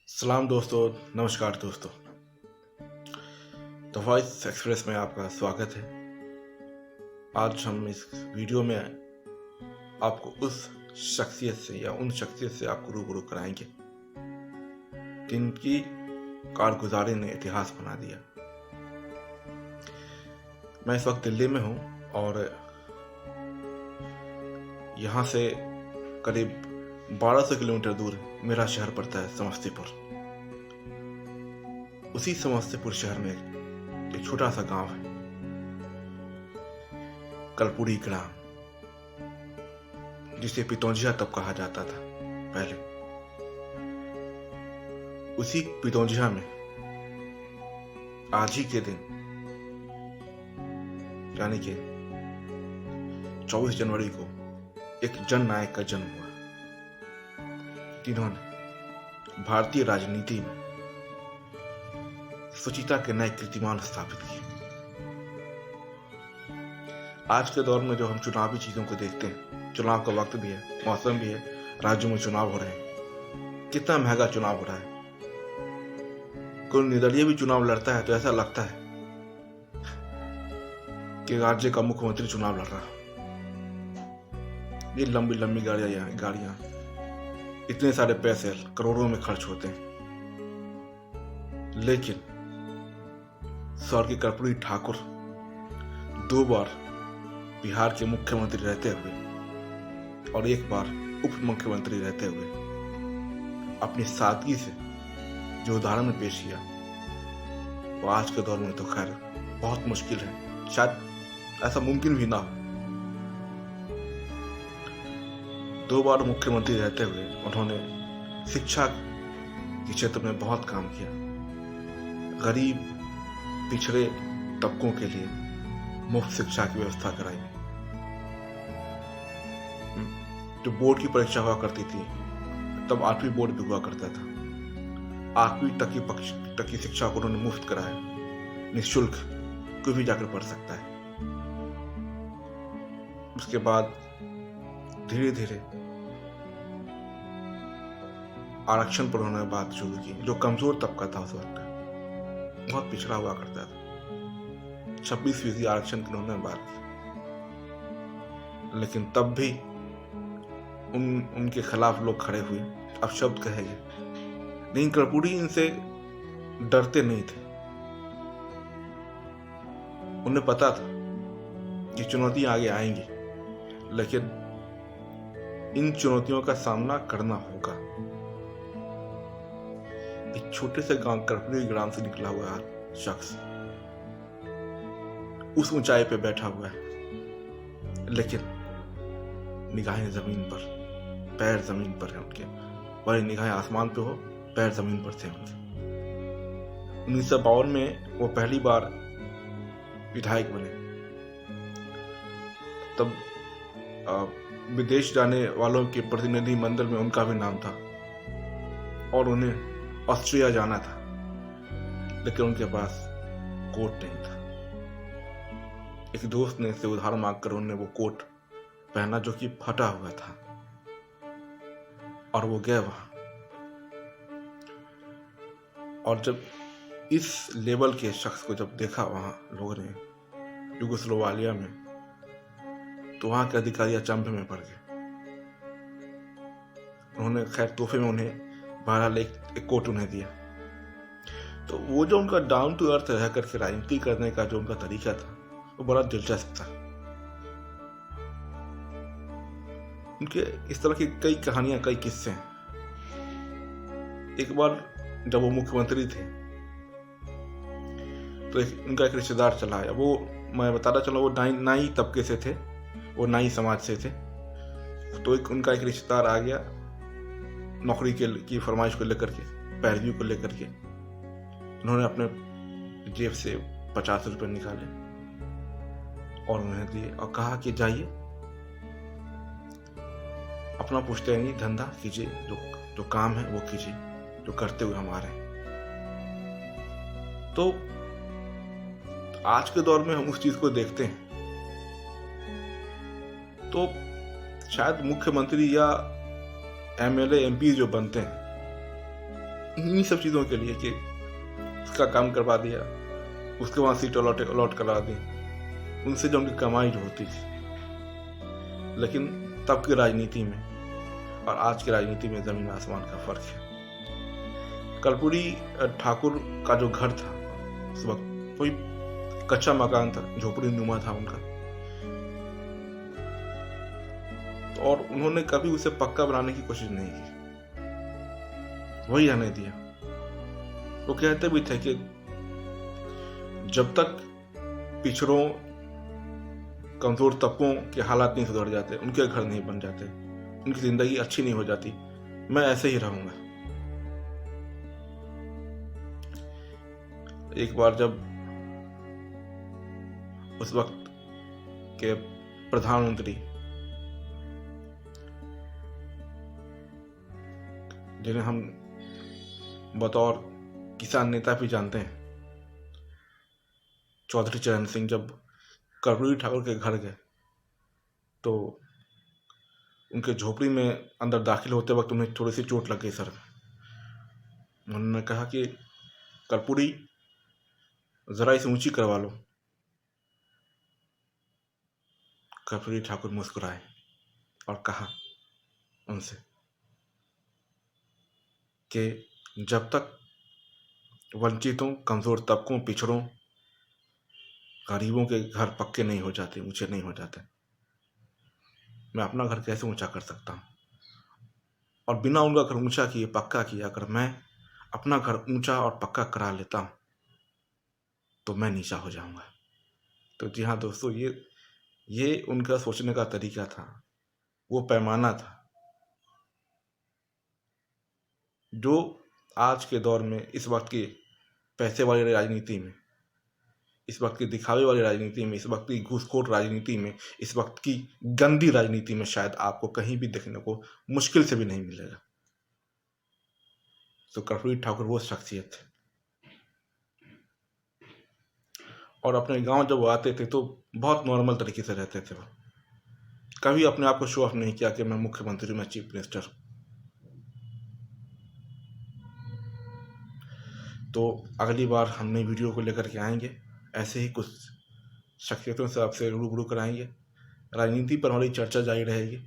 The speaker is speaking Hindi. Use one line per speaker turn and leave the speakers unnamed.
सलाम दोस्तों, नमस्कार दोस्तों। द वॉइस एक्सप्रेस में आपका स्वागत है। आज हम इस वीडियो में आपको उस शख्सियत से या उन शख्सियत से आपको रूबरू कराएंगे जिनकी कारगुजारी ने इतिहास बना दिया। मैं इस वक्त दिल्ली में हूँ और यहाँ से करीब 1200 किलोमीटर दूर मेरा शहर पड़ता है समस्तीपुर। उसी समस्तीपुर शहर में एक छोटा सा गांव है, कर्पूरी ग्राम, जिसे पितौंजिया तब कहा जाता था पहले। उसी पितौंजिया में आज ही के दिन यानी कि 24 जनवरी को एक जननायक का जन्म हुआ, जिन्होंने भारतीय राजनीति में सुचिता के नए कीर्तिमान स्थापित किए। आज के दौर में जो हम चुनावी चीजों को देखते हैं, चुनाव का वक्त भी है, मौसम भी है, राज्यों में चुनाव हो रहे हैं, कितना महंगा चुनाव हो रहा है। कोई निर्दलीय भी चुनाव लड़ता है तो ऐसा लगता है कि राज्य का मुख्यमंत्री चुनाव लड़ रहा। ये लंबी लंबी गाड़ियां इतने सारे पैसे करोड़ों में खर्च होते हैं, लेकिन स्वर्गीय कर्पूरी ठाकुर 2 बार बिहार के मुख्यमंत्री रहते हुए और 1 बार उप मुख्यमंत्री रहते हुए अपनी सादगी से जो उदाहरण पेश किया, वो आज के दौर में तो खैर बहुत मुश्किल है, शायद ऐसा मुमकिन भी ना हो। 2 बार मुख्यमंत्री रहते हुए उन्होंने शिक्षा के क्षेत्र में बहुत काम किया। गरीब पिछड़े तबकों के लिए मुफ्त शिक्षा की व्यवस्था कराई। जो बोर्ड की परीक्षा हुआ करती थी, तब 8वीं बोर्ड भी हुआ करता था, 8वीं तक की शिक्षा को उन्होंने मुफ्त कराया, निःशुल्क, कोई भी जाकर पढ़ सकता है। उसके बाद धीरे धीरे आरक्षण पर उन्होंने बात शुरू की। जो कमजोर तबका था उस वक्त, बहुत पिछड़ा हुआ करता था, 26% आरक्षण की उन्होंने बात की, लेकिन तब भी उनके खिलाफ लोग खड़े हुए, अब शब्द कहेंगे, लेकिन कर्पूरी इनसे डरते नहीं थे। उन्हें पता था कि चुनौतियां आगे आएंगी, लेकिन इन चुनौतियों का सामना करना होगा। एक छोटे से गांव कर्पूरी ग्राम से निकला हुआ शख्स उस ऊंचाई पे बैठा हुआ है, लेकिन निगाहें जमीन पर, पैर जमीन पर है उनके। वही निगाहें आसमान पे हो, पैर जमीन पर थे उनके। 1952 में वो पहली बार विधायक बने। तब विदेश जाने वालों के प्रतिनिधि मंडल में उनका भी नाम था और उन्हें ऑस्ट्रिया जाना था, लेकिन उनके पास कोट नहीं था। एक दोस्त ने से उधार मांगकर उन्हें वो कोट पहना जो कि फटा हुआ था, और वो गए वहां। और जब इस लेवल के शख्स को जब देखा वहां लोगों ने युगोस्लोवालिया में, तो वहां के अधिकारी अचंभे में पड़ गए। उन्होंने खैर तोहफे में उन्हें बहरहाल एक कोट उन्हें दिया। तो वो जो उनका डाउन टू अर्थ रह करके राजनीति करने का जो उनका तरीका था, वो बड़ा दिलचस्प था। उनके इस तरह की कई कहानियां, कई किस्से हैं। एक बार जब वो मुख्यमंत्री थे, तो उनका एक रिश्तेदार चला आया। वो, मैं बताना चला, वो नाई तबके से थे, वो नाई समाज से थे। तो उनका एक रिश्तेदार आ गया नौकरी की फरमाइश को लेकर के, पैरवी को लेकर के। उन्होंने अपने जेब से 50 रुपए निकाले और उन्हें दिए और कहा कि जाइए, अपना पुश्तैनी धंधा कीजिए, जो काम है वो कीजिए, जो करते हुए हम आ रहे हैं। तो आज के दौर में हम उस चीज को देखते हैं, तो शायद मुख्यमंत्री या एमएलए एमपी जो बनते हैं, इन्हीं सब चीज़ों के लिए कि उसका काम करवा दिया, उसके वहाँ सीट अलॉट अलॉट करा दी, उनसे जो उनकी कमाई जो होती थी। लेकिन तब की राजनीति में और आज की राजनीति में ज़मीन आसमान का फ़र्क है। कर्पूरी ठाकुर का जो घर था उस वक्त कोई कच्चा मकान था, झोपड़ी नुमा था उनका, और उन्होंने कभी उसे पक्का बनाने की कोशिश नहीं की, वही रहने दिया। वो कहते भी थे कि जब तक पिछड़ों, कमजोर तबकों के हालात नहीं सुधर जाते, उनके घर नहीं बन जाते, उनकी जिंदगी अच्छी नहीं हो जाती, मैं ऐसे ही रहूंगा। एक बार जब उस वक्त के प्रधानमंत्री, जिन्हें हम बतौर किसान नेता भी जानते हैं, चौधरी चरण सिंह, जब कर्पूरी ठाकुर के घर गए तो उनके झोपड़ी में अंदर दाखिल होते वक्त उन्हें थोड़ी सी चोट लग गई सर में। उन्होंने कहा कि कर्पूरी जरा इसे ऊंची करवा लो। कर्पूरी ठाकुर मुस्कुराए और कहा उनसे कि जब तक वंचितों, कमजोर तबकों, पिछड़ों, गरीबों के घर पक्के नहीं हो जाते, ऊंचे नहीं हो जाते, मैं अपना घर कैसे ऊंचा कर सकता हूं? और बिना उनका घर ऊंचा किए, पक्का किए, अगर मैं अपना घर ऊंचा और पक्का करा लेता हूं तो मैं नीचा हो जाऊंगा। तो जी हाँ दोस्तों, ये उनका सोचने का तरीका था, वो पैमाना था जो आज के दौर में, इस वक्त की पैसे वाली राजनीति में, इस वक्त की दिखावे वाली राजनीति में, इस वक्त की घूसखोर राजनीति में, इस वक्त की गंदी राजनीति में शायद आपको कहीं भी देखने को मुश्किल से भी नहीं मिलेगा। तो कर्पूरी ठाकुर वो शख्सियत थे। और अपने गांव जब वो आते थे तो बहुत नॉर्मल तरीके से रहते थे। वो कभी अपने आप को शो ऑफ नहीं किया कि मैं मुख्यमंत्री, मैं चीफ मिनिस्टर। तो अगली बार हम नई वीडियो को लेकर के आएंगे, ऐसे ही कुछ शख्सियतों से आपसे रूबरू कराएंगे। राजनीति पर हमारी चर्चा जारी रहेगी।